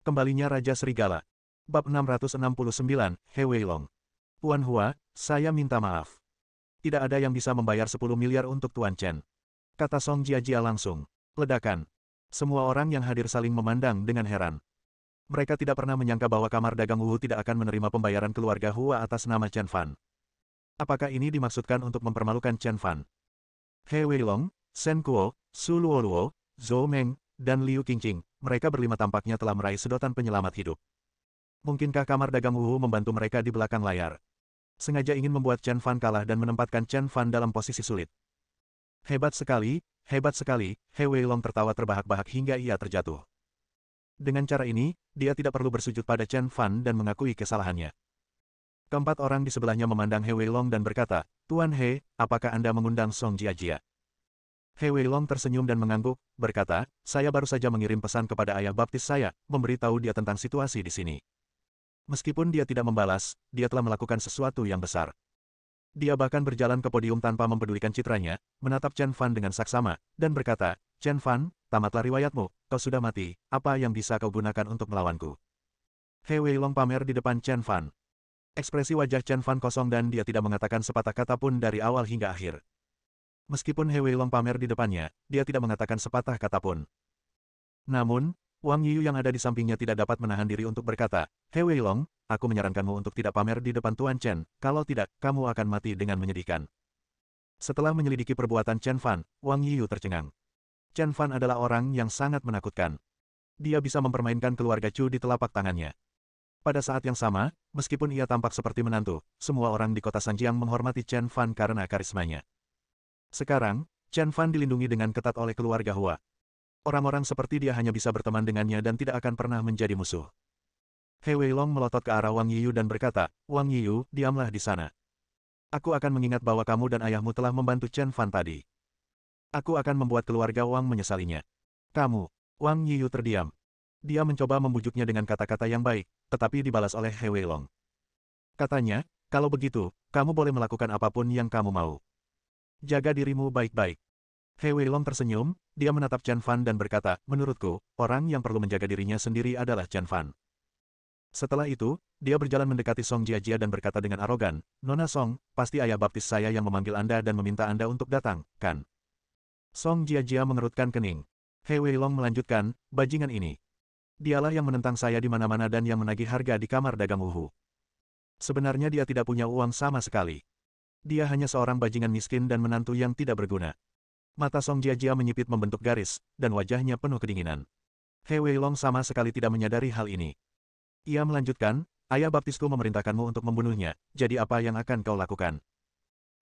Kembalinya Raja Serigala. Bab 669, He Weilong. Tuan Hua, saya minta maaf. Tidak ada yang bisa membayar 10 miliar untuk Tuan Chen. Kata Song Jiajia langsung. Ledakan. Semua orang yang hadir saling memandang dengan heran. Mereka tidak pernah menyangka bahwa kamar dagang Wu tidak akan menerima pembayaran keluarga Hua atas nama Chen Fan. Apakah ini dimaksudkan untuk mempermalukan Chen Fan? He Weilong, Shen Kuo, Su Luoluo, Zhou Meng, dan Liu Qingqing, mereka berlima tampaknya telah meraih sedotan penyelamat hidup. Mungkinkah kamar dagang Wu membantu mereka di belakang layar? Sengaja ingin membuat Chen Fan kalah dan menempatkan Chen Fan dalam posisi sulit. Hebat sekali, He Weilong tertawa terbahak-bahak hingga ia terjatuh. Dengan cara ini, dia tidak perlu bersujud pada Chen Fan dan mengakui kesalahannya. Keempat orang di sebelahnya memandang He Weilong dan berkata, Tuan He, apakah Anda mengundang Song Jiajia? He Weilong tersenyum dan mengangguk, berkata, saya baru saja mengirim pesan kepada ayah baptis saya, memberitahu dia tentang situasi di sini. Meskipun dia tidak membalas, dia telah melakukan sesuatu yang besar. Dia bahkan berjalan ke podium tanpa mempedulikan citranya, menatap Chen Fan dengan saksama, dan berkata, Chen Fan, tamatlah riwayatmu, kau sudah mati, apa yang bisa kau gunakan untuk melawanku? He Weilong pamer di depan Chen Fan. Ekspresi wajah Chen Fan kosong dan dia tidak mengatakan sepatah kata pun dari awal hingga akhir. Meskipun He Weilong pamer di depannya, dia tidak mengatakan sepatah kata pun. Namun, Wang Yiyu yang ada di sampingnya tidak dapat menahan diri untuk berkata, He Weilong, aku menyarankanmu untuk tidak pamer di depan Tuan Chen, kalau tidak, kamu akan mati dengan menyedihkan. Setelah menyelidiki perbuatan Chen Fan, Wang Yiyu tercengang. Chen Fan adalah orang yang sangat menakutkan. Dia bisa mempermainkan keluarga Chu di telapak tangannya. Pada saat yang sama, meskipun ia tampak seperti menantu, semua orang di kota Sanjiang menghormati Chen Fan karena karismanya. Sekarang, Chen Fan dilindungi dengan ketat oleh keluarga Hua. Orang-orang seperti dia hanya bisa berteman dengannya dan tidak akan pernah menjadi musuh. He Weilong melotot ke arah Wang Yiyu dan berkata, Wang Yiyu, diamlah di sana. Aku akan mengingat bahwa kamu dan ayahmu telah membantu Chen Fan tadi. Aku akan membuat keluarga Wang menyesalinya. Kamu, Wang Yiyu terdiam. Dia mencoba membujuknya dengan kata-kata yang baik, tetapi dibalas oleh He Weilong. Katanya, kalau begitu, kamu boleh melakukan apapun yang kamu mau. Jaga dirimu baik-baik. He Weilong tersenyum, dia menatap Chen Fan dan berkata, menurutku, orang yang perlu menjaga dirinya sendiri adalah Chen Fan. Setelah itu, dia berjalan mendekati Song Jiajia dan berkata dengan arogan, Nona Song, pasti ayah baptis saya yang memanggil Anda dan meminta Anda untuk datang, kan? Song Jiajia mengerutkan kening. He Weilong melanjutkan, bajingan ini. Dialah yang menentang saya di mana-mana dan yang menagih harga di kamar dagang Wuhu. Sebenarnya dia tidak punya uang sama sekali. Dia hanya seorang bajingan miskin dan menantu yang tidak berguna. Mata Song Jiajia menyipit membentuk garis, dan wajahnya penuh kedinginan. He Weilong sama sekali tidak menyadari hal ini. Ia melanjutkan, ayah baptisku memerintahkanmu untuk membunuhnya, jadi apa yang akan kau lakukan?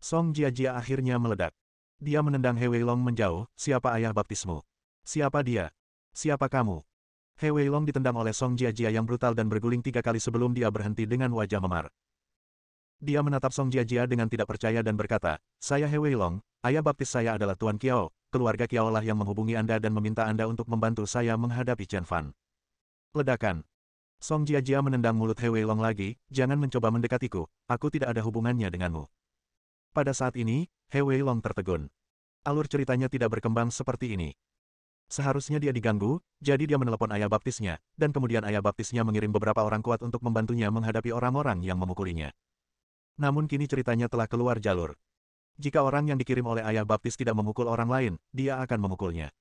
Song Jiajia akhirnya meledak. Dia menendang He Weilong menjauh, siapa ayah baptismu? Siapa dia? Siapa kamu? He Weilong ditendang oleh Song Jiajia yang brutal dan berguling 3 kali sebelum dia berhenti dengan wajah memar. Dia menatap Song Jiajia dengan tidak percaya dan berkata, saya He Weilong, ayah baptis saya adalah Tuan Kiao, keluarga Kiao lah yang menghubungi Anda dan meminta Anda untuk membantu saya menghadapi Chen Fan. Ledakan. Song Jiajia menendang mulut He Weilong lagi, jangan mencoba mendekatiku, aku tidak ada hubungannya denganmu. Pada saat ini, He Weilong tertegun. Alur ceritanya tidak berkembang seperti ini. Seharusnya dia diganggu, jadi dia menelepon ayah baptisnya, dan kemudian ayah baptisnya mengirim beberapa orang kuat untuk membantunya menghadapi orang-orang yang memukulinya. Namun kini ceritanya telah keluar jalur. Jika orang yang dikirim oleh ayah baptis tidak memukul orang lain, dia akan memukulnya.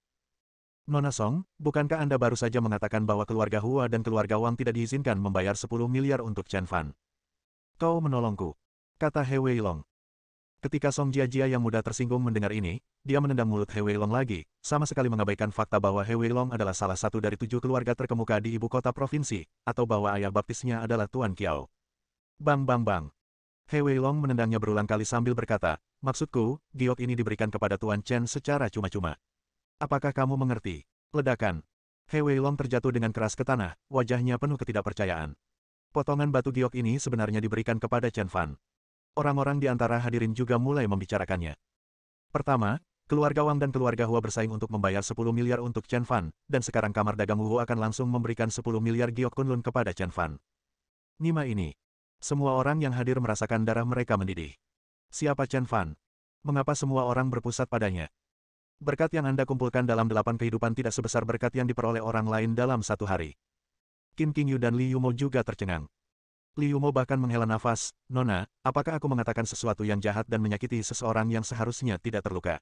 Nona Song, bukankah Anda baru saja mengatakan bahwa keluarga Hua dan keluarga Wang tidak diizinkan membayar 10 miliar untuk Chen Fan? Kau menolongku, kata He Weilong. Ketika Song Jiajia yang muda tersinggung mendengar ini, dia menendang mulut He Weilong lagi, sama sekali mengabaikan fakta bahwa He Weilong adalah salah satu dari 7 keluarga terkemuka di ibu kota provinsi, atau bahwa ayah baptisnya adalah Tuan Kiao. Bang bang bang. He Weilong menendangnya berulang kali sambil berkata, maksudku, giok ini diberikan kepada Tuan Chen secara cuma-cuma. Apakah kamu mengerti? Ledakan. He Weilong terjatuh dengan keras ke tanah, wajahnya penuh ketidakpercayaan. Potongan batu giok ini sebenarnya diberikan kepada Chen Fan. Orang-orang di antara hadirin juga mulai membicarakannya. Pertama, keluarga Wang dan keluarga Hua bersaing untuk membayar 10 miliar untuk Chen Fan, dan sekarang kamar dagang Wu akan langsung memberikan 10 miliar giok kunlun kepada Chen Fan. Nima ini. Semua orang yang hadir merasakan darah mereka mendidih. Siapa Chen Fan? Mengapa semua orang berpusat padanya? Berkat yang Anda kumpulkan dalam 8 kehidupan tidak sebesar berkat yang diperoleh orang lain dalam 1 hari. Qin Qingyu dan Li Yumo juga tercengang. Li Yumo bahkan menghela nafas, "Nona, apakah aku mengatakan sesuatu yang jahat dan menyakiti seseorang yang seharusnya tidak terluka?"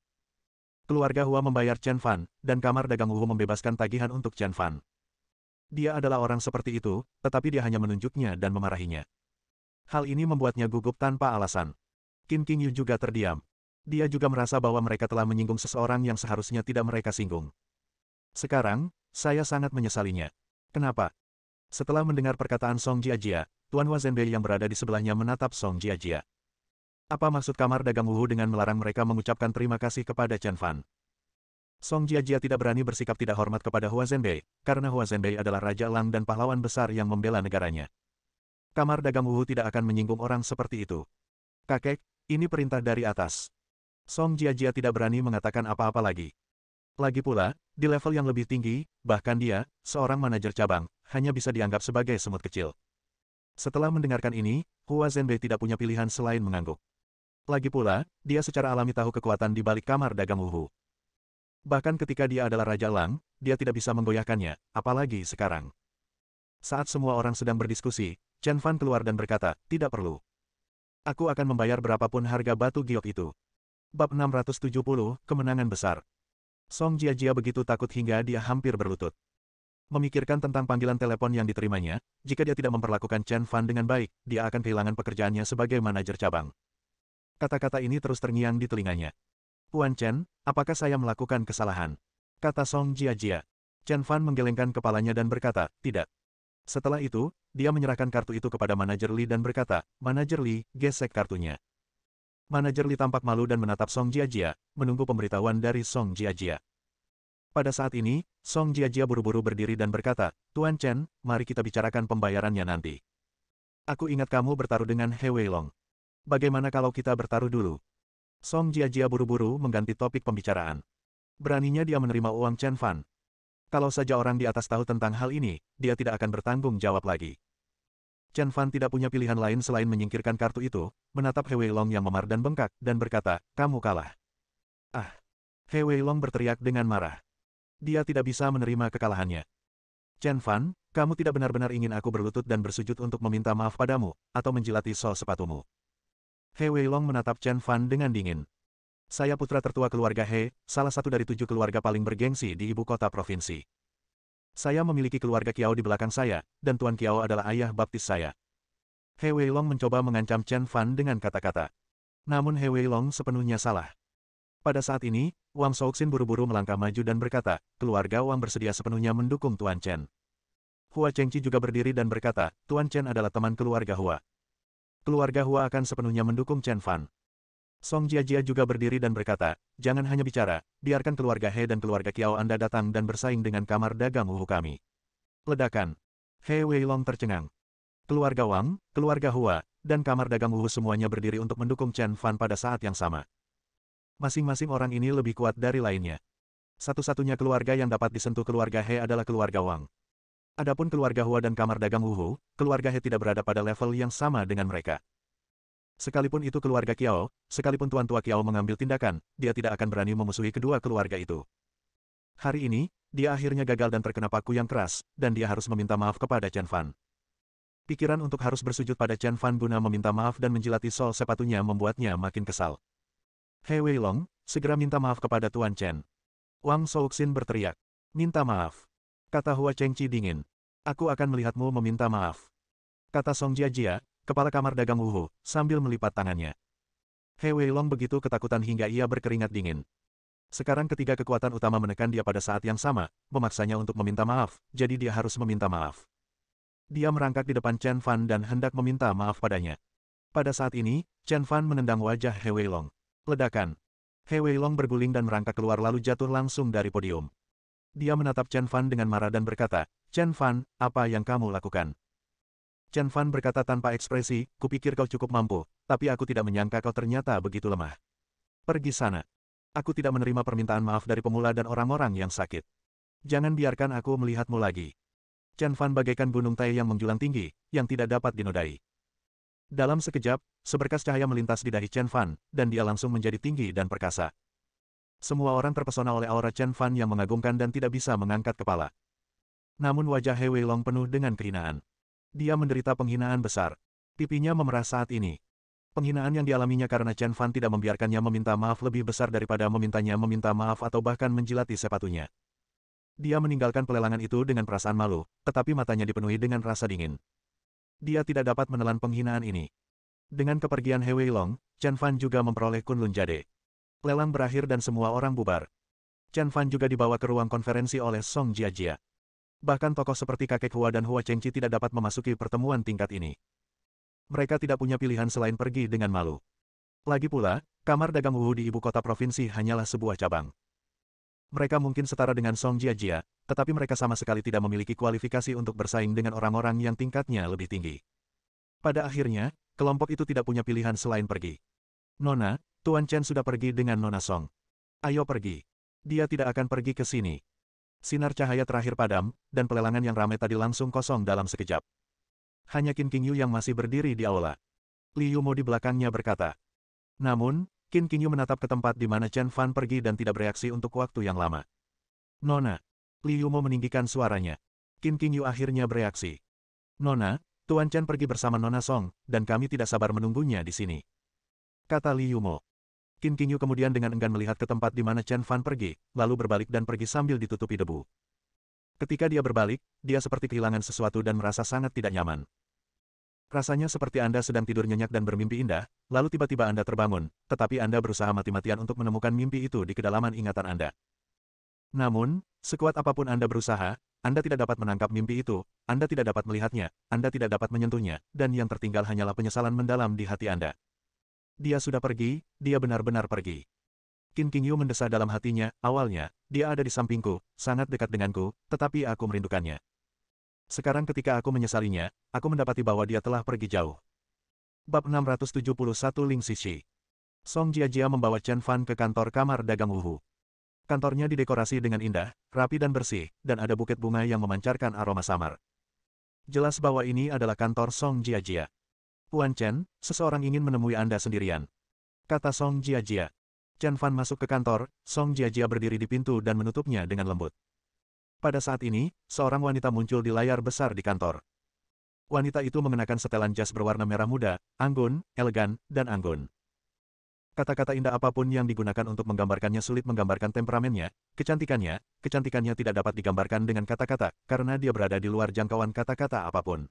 Keluarga Hua membayar Chen Fan, dan kamar dagang Wu membebaskan tagihan untuk Chen Fan. Dia adalah orang seperti itu, tetapi dia hanya menunjuknya dan memarahinya. Hal ini membuatnya gugup tanpa alasan. Qin Qingyu juga terdiam. Dia juga merasa bahwa mereka telah menyinggung seseorang yang seharusnya tidak mereka singgung. Sekarang, saya sangat menyesalinya. Kenapa? Setelah mendengar perkataan Song Jiajia, Tuan Hua Zhenbei yang berada di sebelahnya menatap Song Jiajia. Apa maksud kamar dagang Wu dengan melarang mereka mengucapkan terima kasih kepada Chen Fan? Song Jiajia tidak berani bersikap tidak hormat kepada Hua Zhenbei, karena Hua Zhenbei adalah Raja Elang dan pahlawan besar yang membela negaranya. Kamar dagang Wu tidak akan menyinggung orang seperti itu. Kakek, ini perintah dari atas. Song Jiajia tidak berani mengatakan apa-apa lagi. Lagi pula, di level yang lebih tinggi, bahkan dia, seorang manajer cabang, hanya bisa dianggap sebagai semut kecil. Setelah mendengarkan ini, Hua Zhenbei tidak punya pilihan selain mengangguk. Lagi pula, dia secara alami tahu kekuatan di balik kamar dagang Wu. Bahkan ketika dia adalah Raja Elang, dia tidak bisa menggoyahkannya, apalagi sekarang. Saat semua orang sedang berdiskusi, Chen Fan keluar dan berkata, "Tidak perlu. Aku akan membayar berapapun harga batu giok itu." Bab 670, Kemenangan Besar. Song Jiajia begitu takut hingga dia hampir berlutut. Memikirkan tentang panggilan telepon yang diterimanya, jika dia tidak memperlakukan Chen Fan dengan baik, dia akan kehilangan pekerjaannya sebagai manajer cabang. Kata-kata ini terus terngiang di telinganya. "Tuan Chen, apakah saya melakukan kesalahan?" kata Song Jiajia. Chen Fan menggelengkan kepalanya dan berkata, "Tidak." Setelah itu, dia menyerahkan kartu itu kepada manajer Li dan berkata, "Manajer Li, gesek kartunya." Manajer Li tampak malu dan menatap Song Jiajia, menunggu pemberitahuan dari Song Jiajia. Pada saat ini, Song Jiajia buru-buru berdiri dan berkata, "Tuan Chen, mari kita bicarakan pembayarannya nanti. Aku ingat kamu bertaruh dengan He Weilong. Bagaimana kalau kita bertaruh dulu?" Song Jiajia buru-buru mengganti topik pembicaraan. Beraninya dia menerima uang Chen Fan. Kalau saja orang di atas tahu tentang hal ini, dia tidak akan bertanggung jawab lagi. Chen Fan tidak punya pilihan lain selain menyingkirkan kartu itu, menatap He Weilong yang memar dan bengkak, dan berkata, "Kamu kalah." "Ah!" He Weilong berteriak dengan marah. Dia tidak bisa menerima kekalahannya. "Chen Fan, kamu tidak benar-benar ingin aku berlutut dan bersujud untuk meminta maaf padamu, atau menjilati sol sepatumu?" He Weilong menatap Chen Fan dengan dingin. "Saya putra tertua keluarga He, salah satu dari 7 keluarga paling bergengsi di ibu kota provinsi. Saya memiliki keluarga Kiao di belakang saya, dan Tuan Kiao adalah ayah baptis saya." He Weilong mencoba mengancam Chen Fan dengan kata-kata. Namun He Weilong sepenuhnya salah. Pada saat ini, Wang Shouxin buru-buru melangkah maju dan berkata, "Keluarga Wang bersedia sepenuhnya mendukung Tuan Chen." Hua Chengqi juga berdiri dan berkata, "Tuan Chen adalah teman keluarga Hua. Keluarga Hua akan sepenuhnya mendukung Chen Fan." Song Jiajia juga berdiri dan berkata, "Jangan hanya bicara, biarkan keluarga He dan keluarga Kiao Anda datang dan bersaing dengan kamar dagang Wu kami." Ledakan. He Weilong tercengang. Keluarga Wang, keluarga Hua, dan kamar dagang Wu semuanya berdiri untuk mendukung Chen Fan pada saat yang sama. Masing-masing orang ini lebih kuat dari lainnya. Satu-satunya keluarga yang dapat disentuh keluarga He adalah keluarga Wang. Adapun keluarga Hua dan kamar dagang Wu, keluarga He tidak berada pada level yang sama dengan mereka. Sekalipun itu keluarga Kiao, sekalipun Tuan Tua Kiao mengambil tindakan, dia tidak akan berani memusuhi kedua keluarga itu. Hari ini, dia akhirnya gagal dan terkena paku yang keras, dan dia harus meminta maaf kepada Chen Fan. Pikiran untuk harus bersujud pada Chen Fan guna meminta maaf dan menjilati sol sepatunya membuatnya makin kesal. "He Weilong, segera minta maaf kepada Tuan Chen." Wang Shouxin berteriak. "Minta maaf," kata Hua Chengqi dingin. "Aku akan melihatmu meminta maaf," kata Song Jiajia, kepala kamar dagang Wu, sambil melipat tangannya. He Weilong begitu ketakutan hingga ia berkeringat dingin. Sekarang ketiga kekuatan utama menekan dia pada saat yang sama, memaksanya untuk meminta maaf, jadi dia harus meminta maaf. Dia merangkak di depan Chen Fan dan hendak meminta maaf padanya. Pada saat ini, Chen Fan menendang wajah He Weilong. Ledakan. He Weilong berguling dan merangkak keluar lalu jatuh langsung dari podium. Dia menatap Chen Fan dengan marah dan berkata, "Chen Fan, apa yang kamu lakukan?" Chen Fan berkata tanpa ekspresi, "Kupikir kau cukup mampu, tapi aku tidak menyangka kau ternyata begitu lemah. Pergi sana. Aku tidak menerima permintaan maaf dari pemula dan orang-orang yang sakit. Jangan biarkan aku melihatmu lagi." Chen Fan bagaikan gunung Tai yang menjulang tinggi, yang tidak dapat dinodai. Dalam sekejap, seberkas cahaya melintas di dahi Chen Fan, dan dia langsung menjadi tinggi dan perkasa. Semua orang terpesona oleh aura Chen Fan yang mengagumkan dan tidak bisa mengangkat kepala. Namun wajah He Weilong penuh dengan kehinaan. Dia menderita penghinaan besar. Pipinya memerah saat ini. Penghinaan yang dialaminya karena Chen Fan tidak membiarkannya meminta maaf lebih besar daripada memintanya meminta maaf atau bahkan menjilati sepatunya. Dia meninggalkan pelelangan itu dengan perasaan malu, tetapi matanya dipenuhi dengan rasa dingin. Dia tidak dapat menelan penghinaan ini. Dengan kepergian He Weilong, Chen Fan juga memperoleh Kunlun Jade. Lelang berakhir dan semua orang bubar. Chen Fan juga dibawa ke ruang konferensi oleh Song Jiajia. Bahkan tokoh seperti kakek Hua dan Hua Chengqi tidak dapat memasuki pertemuan tingkat ini. Mereka tidak punya pilihan selain pergi dengan malu. Lagi pula, kamar dagang Wuhu di ibu kota provinsi hanyalah sebuah cabang. Mereka mungkin setara dengan Song Jiajia, tetapi mereka sama sekali tidak memiliki kualifikasi untuk bersaing dengan orang-orang yang tingkatnya lebih tinggi. Pada akhirnya, kelompok itu tidak punya pilihan selain pergi. Nona, Tuan Chen sudah pergi dengan Nona Song. Ayo pergi. Dia tidak akan pergi ke sini. Sinar cahaya terakhir padam, dan pelelangan yang ramai tadi langsung kosong dalam sekejap. Hanya Qin Qingyu yang masih berdiri di aula. Li Yumo di belakangnya berkata. Namun, Qin Qingyu menatap ke tempat di mana Chen Fan pergi dan tidak bereaksi untuk waktu yang lama. Nona. Li Yumo meninggikan suaranya. Qin Qingyu akhirnya bereaksi. Nona, Tuan Chen pergi bersama Nona Song, dan kami tidak sabar menunggunya di sini. Kata Li Yumo. Qin Qingyu kemudian dengan enggan melihat ke tempat di mana Chen Fan pergi, lalu berbalik dan pergi sambil ditutupi debu. Ketika dia berbalik, dia seperti kehilangan sesuatu dan merasa sangat tidak nyaman. Rasanya seperti Anda sedang tidur nyenyak dan bermimpi indah, lalu tiba-tiba Anda terbangun, tetapi Anda berusaha mati-matian untuk menemukan mimpi itu di kedalaman ingatan Anda. Namun, sekuat apapun Anda berusaha, Anda tidak dapat menangkap mimpi itu, Anda tidak dapat melihatnya, Anda tidak dapat menyentuhnya, dan yang tertinggal hanyalah penyesalan mendalam di hati Anda. Dia sudah pergi, dia benar-benar pergi. Qin Qingyu mendesah dalam hatinya, awalnya, dia ada di sampingku, sangat dekat denganku, tetapi aku merindukannya. Sekarang ketika aku menyesalinya, aku mendapati bahwa dia telah pergi jauh. Bab 671 Ling Xixi. Song Jiajia membawa Chen Fan ke kantor kamar dagang Wuhu. Kantornya didekorasi dengan indah, rapi dan bersih, dan ada buket bunga yang memancarkan aroma samar. Jelas bahwa ini adalah kantor Song Jiajia. Tuan Chen, seseorang ingin menemui Anda sendirian. Kata Song Jiajia. Chen Fan masuk ke kantor, Song Jiajia berdiri di pintu dan menutupnya dengan lembut. Pada saat ini, seorang wanita muncul di layar besar di kantor. Wanita itu mengenakan setelan jas berwarna merah muda, anggun, elegan, dan anggun. Kata-kata indah apapun yang digunakan untuk menggambarkannya sulit menggambarkan temperamennya, kecantikannya tidak dapat digambarkan dengan kata-kata, karena dia berada di luar jangkauan kata-kata apapun.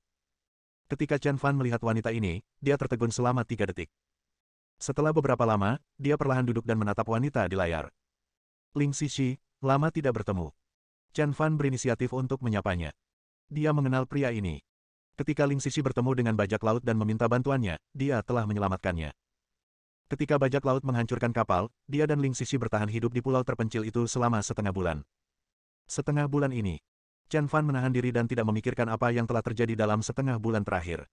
Ketika Chen Fan melihat wanita ini, dia tertegun selama 3 detik. Setelah beberapa lama, dia perlahan duduk dan menatap wanita di layar. Ling Xixi, lama tidak bertemu. Chen Fan berinisiatif untuk menyapanya. Dia mengenal pria ini. Ketika Ling Xixi bertemu dengan bajak laut dan meminta bantuannya, dia telah menyelamatkannya. Ketika bajak laut menghancurkan kapal, dia dan Ling Xixi bertahan hidup di pulau terpencil itu selama setengah bulan. Setengah bulan ini, Chen Fan menahan diri dan tidak memikirkan apa yang telah terjadi dalam setengah bulan terakhir.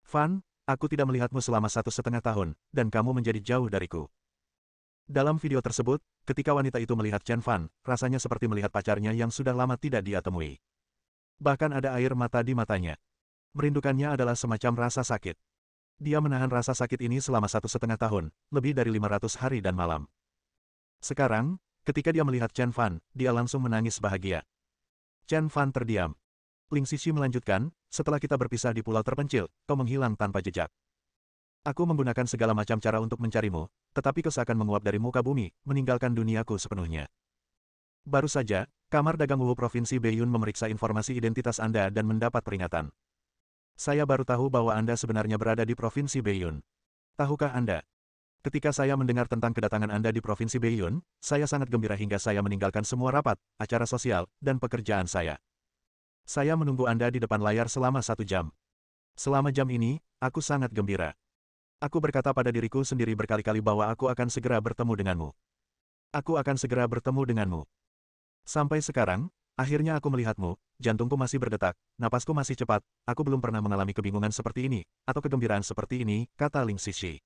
Fan, aku tidak melihatmu selama 1,5 tahun, dan kamu menjadi jauh dariku. Dalam video tersebut, ketika wanita itu melihat Chen Fan, rasanya seperti melihat pacarnya yang sudah lama tidak dia temui. Bahkan ada air mata di matanya. Merindukannya adalah semacam rasa sakit. Dia menahan rasa sakit ini selama 1,5 tahun, lebih dari 500 hari dan malam. Sekarang, ketika dia melihat Chen Fan, dia langsung menangis bahagia. Chen Fan terdiam. Ling Xixi melanjutkan, setelah kita berpisah di pulau terpencil, kau menghilang tanpa jejak. Aku menggunakan segala macam cara untuk mencarimu, tetapi kau seakan menguap dari muka bumi, meninggalkan duniaku sepenuhnya. Baru saja, Kamar Dagang Wuhu Provinsi Beiyun memeriksa informasi identitas Anda dan mendapat peringatan. Saya baru tahu bahwa Anda sebenarnya berada di Provinsi Beiyun. Tahukah Anda? Ketika saya mendengar tentang kedatangan Anda di Provinsi Beiyun, saya sangat gembira hingga saya meninggalkan semua rapat, acara sosial, dan pekerjaan saya. Saya menunggu Anda di depan layar selama 1 jam. Selama jam ini, aku sangat gembira. Aku berkata pada diriku sendiri berkali-kali bahwa aku akan segera bertemu denganmu. Aku akan segera bertemu denganmu. Sampai sekarang, akhirnya aku melihatmu, jantungku masih berdetak, napasku masih cepat, aku belum pernah mengalami kebingungan seperti ini, atau kegembiraan seperti ini, kata Ling Xixi.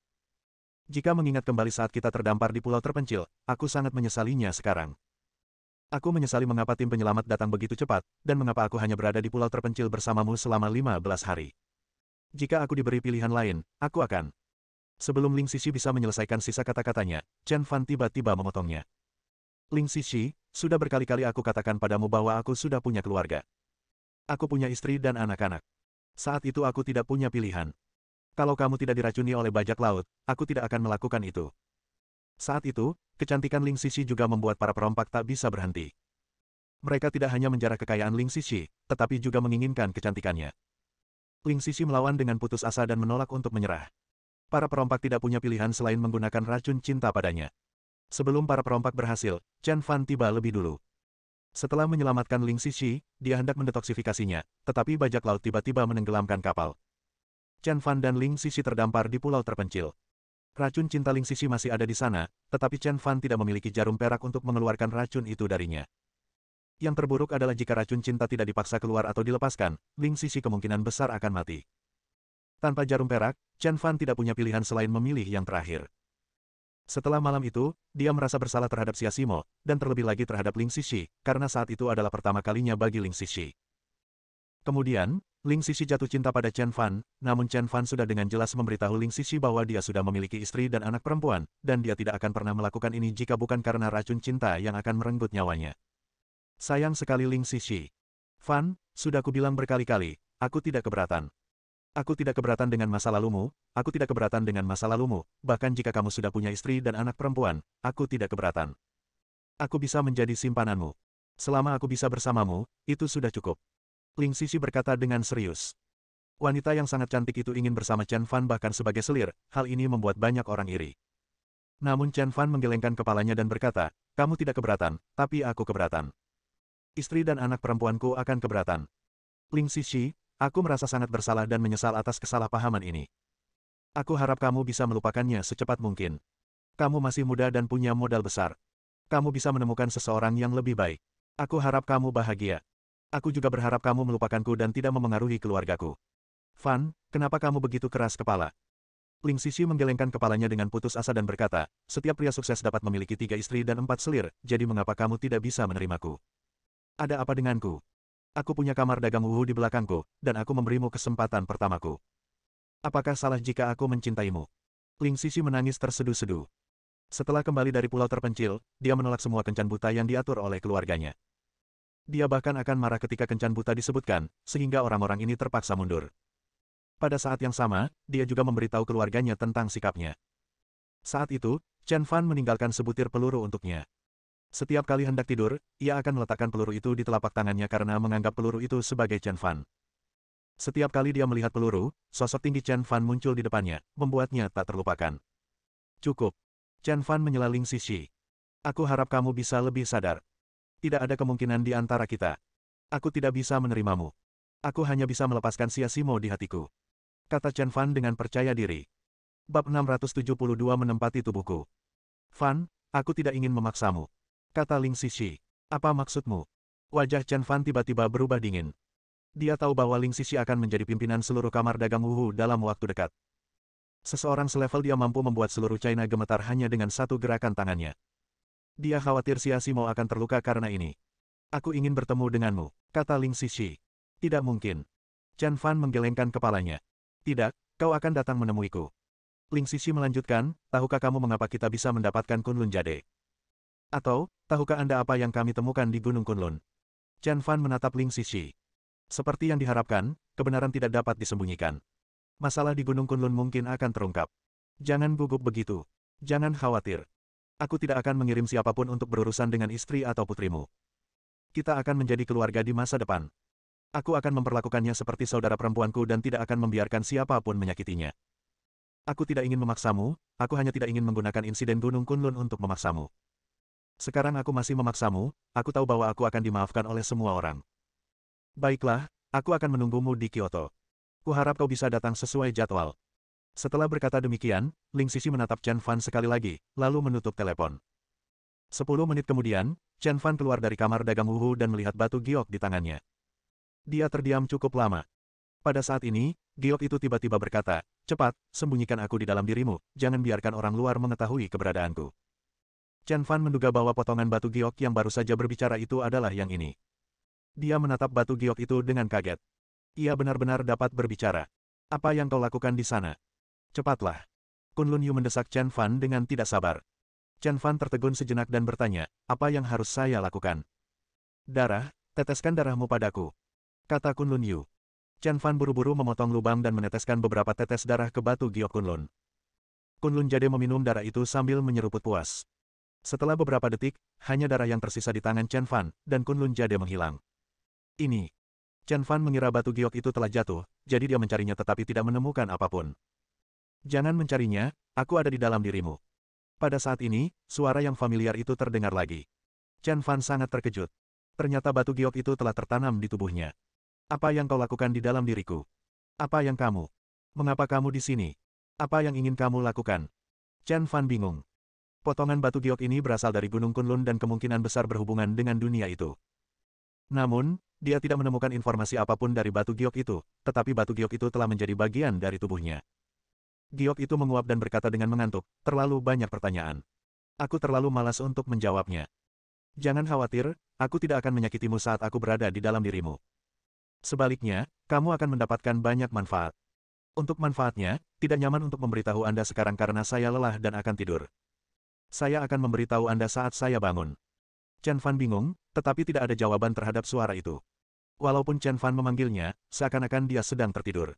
Jika mengingat kembali saat kita terdampar di pulau terpencil, aku sangat menyesalinya sekarang. Aku menyesali mengapa tim penyelamat datang begitu cepat, dan mengapa aku hanya berada di pulau terpencil bersamamu selama 15 hari. Jika aku diberi pilihan lain, aku akan. Sebelum Ling Xixi bisa menyelesaikan sisa kata-katanya, Chen Fan tiba-tiba memotongnya. Ling Xixi, Sudah berkali-kali aku katakan padamu bahwa aku sudah punya keluarga. Aku punya istri dan anak-anak. Saat itu aku tidak punya pilihan. Kalau kamu tidak diracuni oleh bajak laut, aku tidak akan melakukan itu. Saat itu, kecantikan Ling Sisi juga membuat para perompak tak bisa berhenti. Mereka tidak hanya menjarah kekayaan Ling Sisi, tetapi juga menginginkan kecantikannya. Ling Sisi melawan dengan putus asa dan menolak untuk menyerah. Para perompak tidak punya pilihan selain menggunakan racun cinta padanya. Sebelum para perompak berhasil, Chen Fan tiba lebih dulu. Setelah menyelamatkan Ling Sisi, dia hendak mendetoksifikasinya, tetapi bajak laut tiba-tiba menenggelamkan kapal. Chen Fan dan Ling Sisi terdampar di pulau terpencil. Racun cinta Ling Sisi masih ada di sana, tetapi Chen Fan tidak memiliki jarum perak untuk mengeluarkan racun itu darinya. Yang terburuk adalah jika racun cinta tidak dipaksa keluar atau dilepaskan, Ling Sisi kemungkinan besar akan mati. Tanpa jarum perak, Chen Fan tidak punya pilihan selain memilih yang terakhir. Setelah malam itu, dia merasa bersalah terhadap Xia Simo, dan terlebih lagi terhadap Ling Sisi, karena saat itu adalah pertama kalinya bagi Ling Sisi. Kemudian, Ling Sisi jatuh cinta pada Chen Fan, namun Chen Fan sudah dengan jelas memberitahu Ling Sisi bahwa dia sudah memiliki istri dan anak perempuan, dan dia tidak akan pernah melakukan ini jika bukan karena racun cinta yang akan merenggut nyawanya. Sayang sekali Ling Sisi. Fan, sudah kubilang berkali-kali, aku tidak keberatan. Aku tidak keberatan dengan masa lalumu, aku tidak keberatan dengan masa lalumu, bahkan jika kamu sudah punya istri dan anak perempuan, aku tidak keberatan. Aku bisa menjadi simpananmu. Selama aku bisa bersamamu, itu sudah cukup. Ling Sisi berkata dengan serius. Wanita yang sangat cantik itu ingin bersama Chen Fan bahkan sebagai selir, hal ini membuat banyak orang iri. Namun Chen Fan menggelengkan kepalanya dan berkata, kamu tidak keberatan, tapi aku keberatan. Istri dan anak perempuanku akan keberatan. Ling Sisi, aku merasa sangat bersalah dan menyesal atas kesalahpahaman ini. Aku harap kamu bisa melupakannya secepat mungkin. Kamu masih muda dan punya modal besar. Kamu bisa menemukan seseorang yang lebih baik. Aku harap kamu bahagia. Aku juga berharap kamu melupakanku dan tidak memengaruhi keluargaku. Fan, kenapa kamu begitu keras kepala? Ling Sisi menggelengkan kepalanya dengan putus asa dan berkata, setiap pria sukses dapat memiliki 3 istri dan 4 selir, jadi mengapa kamu tidak bisa menerimaku? Ada apa denganku? Aku punya kamar dagang Wuhu di belakangku, dan aku memberimu kesempatan pertamaku. Apakah salah jika aku mencintaimu? Ling Sisi menangis terseduh-seduh. Setelah kembali dari pulau terpencil, dia menolak semua kencan buta yang diatur oleh keluarganya. Dia bahkan akan marah ketika kencan buta disebutkan, sehingga orang-orang ini terpaksa mundur. Pada saat yang sama, dia juga memberitahu keluarganya tentang sikapnya. Saat itu, Chen Fan meninggalkan sebutir peluru untuknya. Setiap kali hendak tidur, ia akan meletakkan peluru itu di telapak tangannya karena menganggap peluru itu sebagai Chen Fan. Setiap kali dia melihat peluru, sosok tinggi Chen Fan muncul di depannya, membuatnya tak terlupakan. Cukup. Chen Fan menyela Ling Sisi. Aku harap kamu bisa lebih sadar. Tidak ada kemungkinan di antara kita. Aku tidak bisa menerimamu. Aku hanya bisa melepaskan Xia Simo di hatiku. Kata Chen Fan dengan percaya diri. Bab 672 menempati tubuhku. Fan, aku tidak ingin memaksamu. Kata Ling Sisi. Apa maksudmu? Wajah Chen Fan tiba-tiba berubah dingin. Dia tahu bahwa Ling Sisi akan menjadi pimpinan seluruh kamar dagang Wuhu dalam waktu dekat. Seseorang selevel dia mampu membuat seluruh China gemetar hanya dengan satu gerakan tangannya. Dia khawatir Xia Simo akan terluka karena ini. Aku ingin bertemu denganmu, kata Ling Sisi. Tidak mungkin. Chen Fan menggelengkan kepalanya. Tidak, kau akan datang menemuiku. Ling Sisi melanjutkan, tahukah kamu mengapa kita bisa mendapatkan Kunlun Jade? Atau, tahukah Anda apa yang kami temukan di Gunung Kunlun? Chen Fan menatap Ling Sisi. Seperti yang diharapkan, kebenaran tidak dapat disembunyikan. Masalah di Gunung Kunlun mungkin akan terungkap. Jangan gugup begitu. Jangan khawatir. Aku tidak akan mengirim siapapun untuk berurusan dengan istri atau putrimu. Kita akan menjadi keluarga di masa depan. Aku akan memperlakukannya seperti saudara perempuanku dan tidak akan membiarkan siapapun menyakitinya. Aku tidak ingin memaksamu, aku hanya tidak ingin menggunakan insiden Gunung Kunlun untuk memaksamu. Sekarang aku masih memaksamu, aku tahu bahwa aku akan dimaafkan oleh semua orang. Baiklah, aku akan menunggumu di Kyoto. Kuharap kau bisa datang sesuai jadwal. Setelah berkata demikian, Ling Sisi menatap Chen Fan sekali lagi, lalu menutup telepon. 10 menit kemudian, Chen Fan keluar dari kamar dagang Wuhu dan melihat batu giok di tangannya. Dia terdiam cukup lama. Pada saat ini, giok itu tiba-tiba berkata, cepat, sembunyikan aku di dalam dirimu, jangan biarkan orang luar mengetahui keberadaanku. Chen Fan menduga bahwa potongan batu giok yang baru saja berbicara itu adalah yang ini. Dia menatap batu giok itu dengan kaget. Ia benar-benar dapat berbicara. Apa yang kau lakukan di sana? Cepatlah. Kunlun Yu mendesak Chen Fan dengan tidak sabar. Chen Fan tertegun sejenak dan bertanya, apa yang harus saya lakukan? Darah, teteskan darahmu padaku. Kata Kunlun Yu. Chen Fan buru-buru memotong lubang dan meneteskan beberapa tetes darah ke batu giok Kunlun. Kunlun Jade meminum darah itu sambil menyeruput puas. Setelah beberapa detik, hanya darah yang tersisa di tangan Chen Fan, dan Kunlun Jade menghilang. Ini. Chen Fan mengira batu giok itu telah jatuh, jadi dia mencarinya tetapi tidak menemukan apapun. Jangan mencarinya, aku ada di dalam dirimu. Pada saat ini, suara yang familiar itu terdengar lagi. Chen Fan sangat terkejut. Ternyata batu giok itu telah tertanam di tubuhnya. Apa yang kau lakukan di dalam diriku? Apa yang kamu? Mengapa kamu di sini? Apa yang ingin kamu lakukan? Chen Fan bingung. Potongan batu giok ini berasal dari Gunung Kunlun dan kemungkinan besar berhubungan dengan dunia itu. Namun, dia tidak menemukan informasi apapun dari batu giok itu, tetapi batu giok itu telah menjadi bagian dari tubuhnya. Giok itu menguap dan berkata dengan mengantuk, terlalu banyak pertanyaan. Aku terlalu malas untuk menjawabnya. Jangan khawatir, aku tidak akan menyakitimu saat aku berada di dalam dirimu. Sebaliknya, kamu akan mendapatkan banyak manfaat. Untuk manfaatnya, tidak nyaman untuk memberitahu Anda sekarang karena saya lelah dan akan tidur. Saya akan memberitahu Anda saat saya bangun. Chen Fan bingung, tetapi tidak ada jawaban terhadap suara itu. Walaupun Chen Fan memanggilnya, seakan-akan dia sedang tertidur.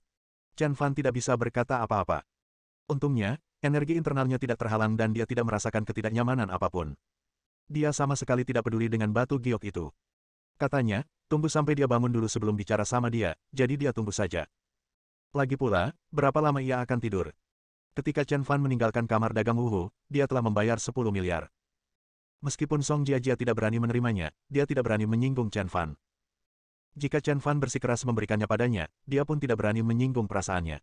Chen Fan tidak bisa berkata apa-apa. Untungnya, energi internalnya tidak terhalang dan dia tidak merasakan ketidaknyamanan apapun. Dia sama sekali tidak peduli dengan batu giok itu. Katanya, tunggu sampai dia bangun dulu sebelum bicara sama dia, jadi dia tunggu saja. Lagi pula, berapa lama ia akan tidur? Ketika Chen Fan meninggalkan kamar dagang Wuhu, dia telah membayar 10 miliar. Meskipun Song Jiajia tidak berani menerimanya, dia tidak berani menyinggung Chen Fan. Jika Chen Fan bersikeras memberikannya padanya, dia pun tidak berani menyinggung perasaannya.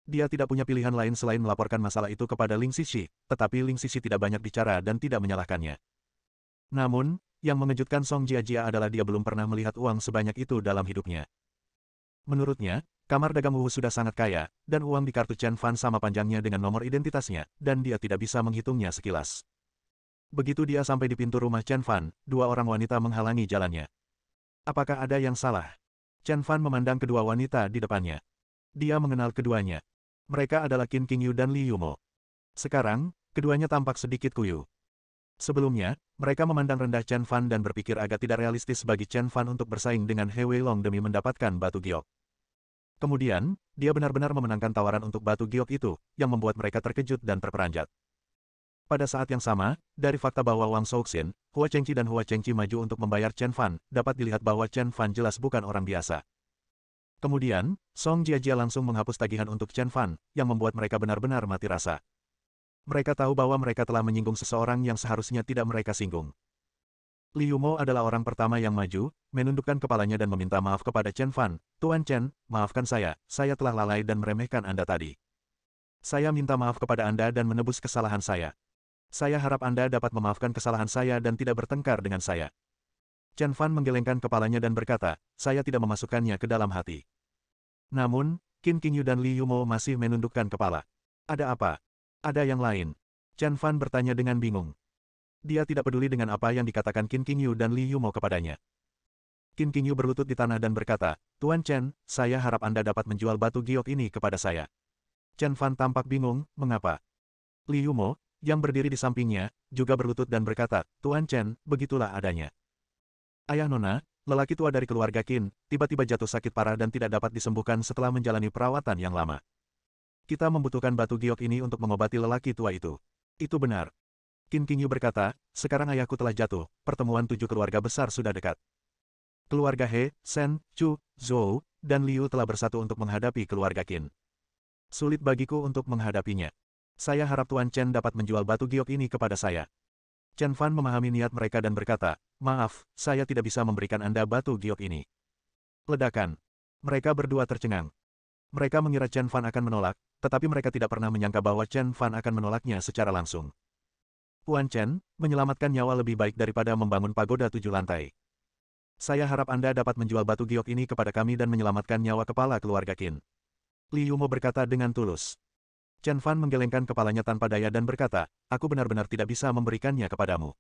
Dia tidak punya pilihan lain selain melaporkan masalah itu kepada Ling Xixi, tetapi Ling Xixi tidak banyak bicara dan tidak menyalahkannya. Namun, yang mengejutkan Song Jiajia adalah dia belum pernah melihat uang sebanyak itu dalam hidupnya. Menurutnya, kamar dagang Wuhu sudah sangat kaya, dan uang di kartu Chen Fan sama panjangnya dengan nomor identitasnya, dan dia tidak bisa menghitungnya sekilas. Begitu dia sampai di pintu rumah Chen Fan, dua orang wanita menghalangi jalannya. Apakah ada yang salah? Chen Fan memandang kedua wanita di depannya. Dia mengenal keduanya. Mereka adalah Qin Qingyu dan Li Yumo. Sekarang, keduanya tampak sedikit kuyu. Sebelumnya, mereka memandang rendah Chen Fan dan berpikir agak tidak realistis bagi Chen Fan untuk bersaing dengan He Weilong demi mendapatkan batu giok. Kemudian, dia benar-benar memenangkan tawaran untuk batu giok itu, yang membuat mereka terkejut dan terperanjat. Pada saat yang sama, dari fakta bahwa Wang Shouxin, Hua Chengqi dan Hua Chengqi maju untuk membayar Chen Fan, dapat dilihat bahwa Chen Fan jelas bukan orang biasa. Kemudian, Song Jiajia langsung menghapus tagihan untuk Chen Fan, yang membuat mereka benar-benar mati rasa. Mereka tahu bahwa mereka telah menyinggung seseorang yang seharusnya tidak mereka singgung. Li Yumo adalah orang pertama yang maju, menundukkan kepalanya dan meminta maaf kepada Chen Fan. Tuan Chen, maafkan saya telah lalai dan meremehkan Anda tadi. Saya minta maaf kepada Anda dan menebus kesalahan saya. Saya harap Anda dapat memaafkan kesalahan saya dan tidak bertengkar dengan saya. Chen Fan menggelengkan kepalanya dan berkata, saya tidak memasukkannya ke dalam hati. Namun, Qin Qingyu dan Li Yumo masih menundukkan kepala. Ada apa? Ada yang lain? Chen Fan bertanya dengan bingung. Dia tidak peduli dengan apa yang dikatakan Qin Qingyu dan Li Yumo kepadanya. Qin Qingyu berlutut di tanah dan berkata, Tuan Chen, saya harap Anda dapat menjual batu giok ini kepada saya. Chen Fan tampak bingung, mengapa? Li Yumo, yang berdiri di sampingnya, juga berlutut dan berkata, Tuan Chen, begitulah adanya. Ayah Nona, lelaki tua dari keluarga Qin, tiba-tiba jatuh sakit parah dan tidak dapat disembuhkan setelah menjalani perawatan yang lama. Kita membutuhkan batu giok ini untuk mengobati lelaki tua itu. Itu benar. Qin Qingyu berkata, sekarang ayahku telah jatuh, pertemuan 7 keluarga besar sudah dekat. Keluarga He, Shen, Chu, Zhou, dan Liu telah bersatu untuk menghadapi keluarga Qin. Sulit bagiku untuk menghadapinya. Saya harap Tuan Chen dapat menjual batu giok ini kepada saya. Chen Fan memahami niat mereka dan berkata, maaf, saya tidak bisa memberikan Anda batu giok ini. Ledakan. Mereka berdua tercengang. Mereka mengira Chen Fan akan menolak, tetapi mereka tidak pernah menyangka bahwa Chen Fan akan menolaknya secara langsung. Tuan Chen, menyelamatkan nyawa lebih baik daripada membangun pagoda 7 lantai. Saya harap Anda dapat menjual batu giok ini kepada kami dan menyelamatkan nyawa kepala keluarga Qin. Li Yumo berkata dengan tulus. Chen Fan menggelengkan kepalanya tanpa daya dan berkata, aku benar-benar tidak bisa memberikannya kepadamu.